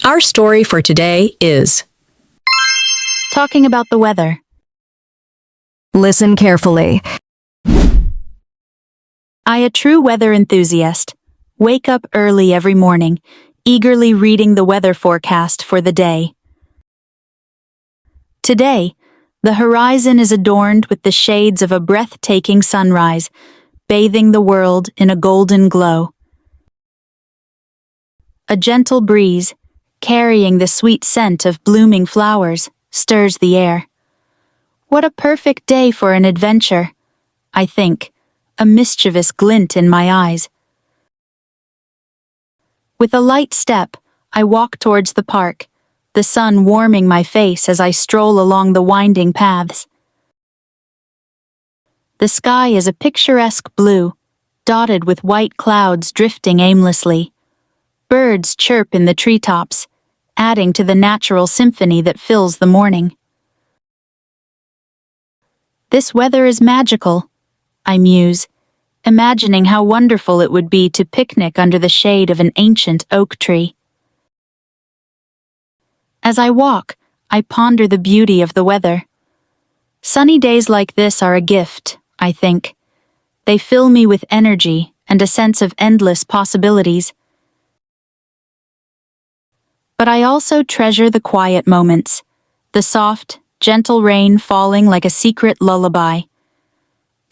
Our story for today is Talking about the weather. Listen carefully. I, a true weather enthusiast, wake up early every morning, eagerly reading the weather forecast for the day. Today, the horizon is adorned with the shades of a breathtaking sunrise, bathing the world in a golden glow. A gentle breeze, carrying the sweet scent of blooming flowers, stirs the air. What a perfect day for an adventure, I think, a mischievous glint in my eyes. With a light step, I walk towards the park, the sun warming my face as I stroll along the winding paths. The sky is a picturesque blue, dotted with white clouds drifting aimlessly. Birds chirp in the treetops, adding to the natural symphony that fills the morning. This weather is magical, I muse, imagining how wonderful it would be to picnic under the shade of an ancient oak tree. As I walk, I ponder the beauty of the weather. Sunny days like this are a gift, I think. They fill me with energy and a sense of endless possibilities. But I also treasure the quiet moments, the soft, gentle rain falling like a secret lullaby.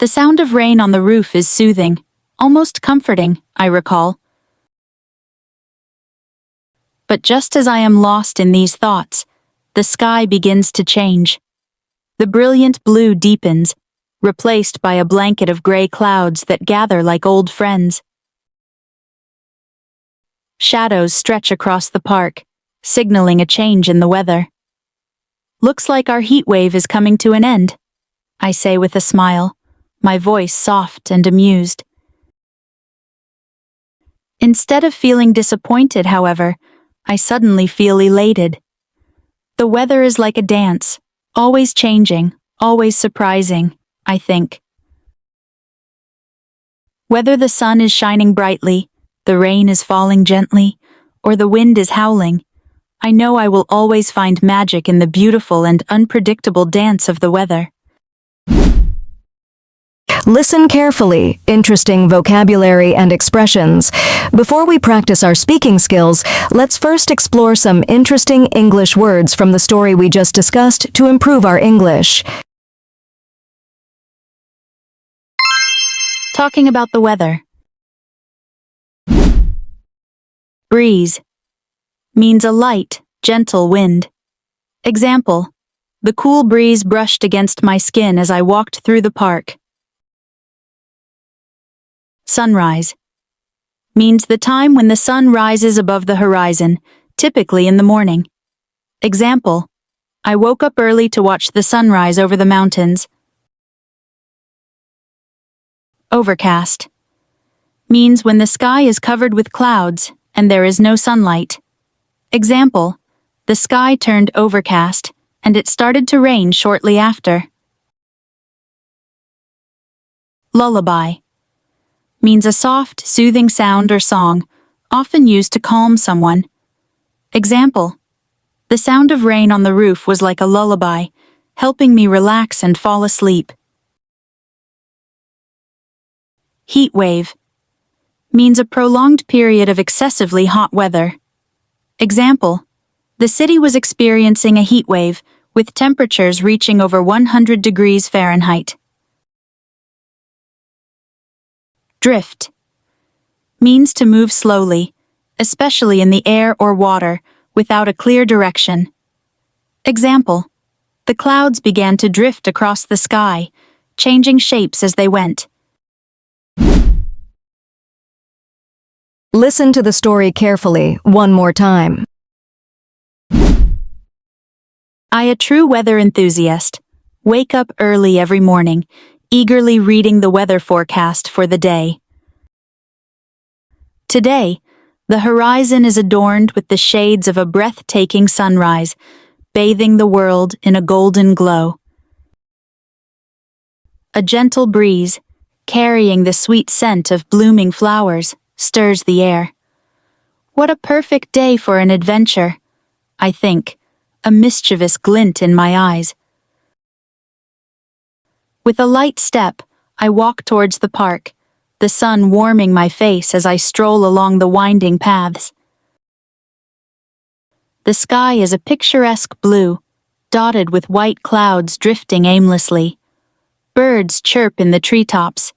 The sound of rain on the roof is soothing, almost comforting, I recall. But just as I am lost in these thoughts, the sky begins to change. The brilliant blue deepens, replaced by a blanket of gray clouds that gather like old friends. Shadows stretch across the park, signaling a change in the weather. Looks like our heat wave is coming to an end, I say with a smile, my voice soft and amused. Instead of feeling disappointed, however, I suddenly feel elated. The weather is like a dance, always changing, always surprising, I think. Whether the sun is shining brightly, the rain is falling gently, or the wind is howling, I know I will always find magic in the beautiful and unpredictable dance of the weather. Listen carefully, interesting vocabulary and expressions. Before we practice our speaking skills, let's first explore some interesting English words from the story we just discussed to improve our English. Talking about the weather. Breeze means a light, gentle wind. Example, the cool breeze brushed against my skin as I walked through the park. Sunrise means the time when the sun rises above the horizon, typically in the morning. Example, I woke up early to watch the sunrise over the mountains. Overcast means when the sky is covered with clouds and there is no sunlight. Example, the sky turned overcast and it started to rain shortly after. Lullaby means a soft, soothing sound or song, often used to calm someone. Example, the sound of rain on the roof was like a lullaby, helping me relax and fall asleep. Heat wave means a prolonged period of excessively hot weather. Example, the city was experiencing a heat wave with temperatures reaching over 100 degrees Fahrenheit. Drift means to move slowly, especially in the air or water, without a clear direction. Example, the clouds began to drift across the sky, changing shapes as they went. Listen to the story carefully one more time. I, a true weather enthusiast, wake up early every morning, eagerly reading the weather forecast for the day. Today, the horizon is adorned with the shades of a breathtaking sunrise, bathing the world in a golden glow. A gentle breeze, carrying the sweet scent of blooming flowers, stirs the air. What a perfect day for an adventure, I think, a mischievous glint in my eyes. With a light step, I walk towards the park, the sun warming my face as I stroll along the winding paths. The sky is a picturesque blue, dotted with white clouds drifting aimlessly. Birds chirp in the treetops,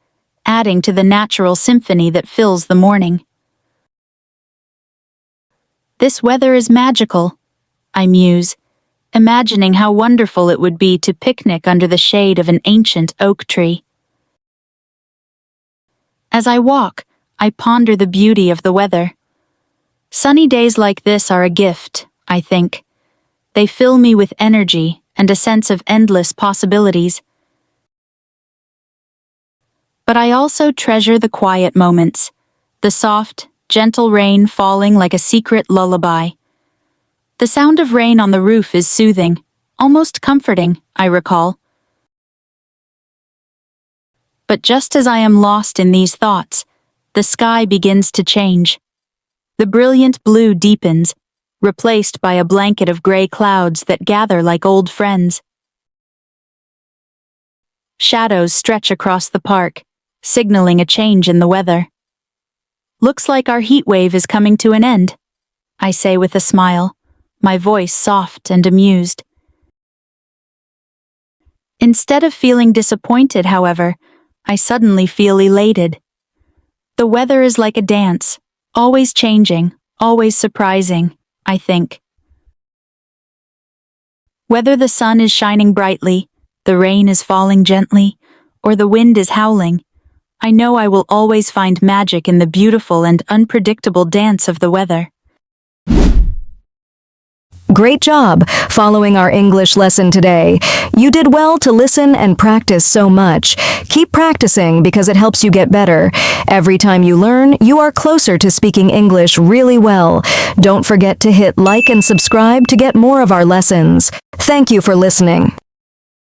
adding to the natural symphony that fills the morning. This weather is magical, I muse, imagining how wonderful it would be to picnic under the shade of an ancient oak tree. As I walk, I ponder the beauty of the weather. Sunny days like this are a gift, I think. They fill me with energy and a sense of endless possibilities. But I also treasure the quiet moments, the soft, gentle rain falling like a secret lullaby. The sound of rain on the roof is soothing, almost comforting, I recall. But just as I am lost in these thoughts, the sky begins to change. The brilliant blue deepens, replaced by a blanket of gray clouds that gather like old friends. Shadows stretch across the park, signaling a change in the weather. Looks like our heat wave is coming to an end, I say with a smile, my voice soft and amused. Instead of feeling disappointed, however, I suddenly feel elated. The weather is like a dance, always changing, always surprising, I think. Whether the sun is shining brightly, the rain is falling gently, or the wind is howling, I know I will always find magic in the beautiful and unpredictable dance of the weather. Great job following our English lesson today. You did well to listen and practice so much. Keep practicing because it helps you get better. Every time you learn, you are closer to speaking English really well. Don't forget to hit like and subscribe to get more of our lessons. Thank you for listening.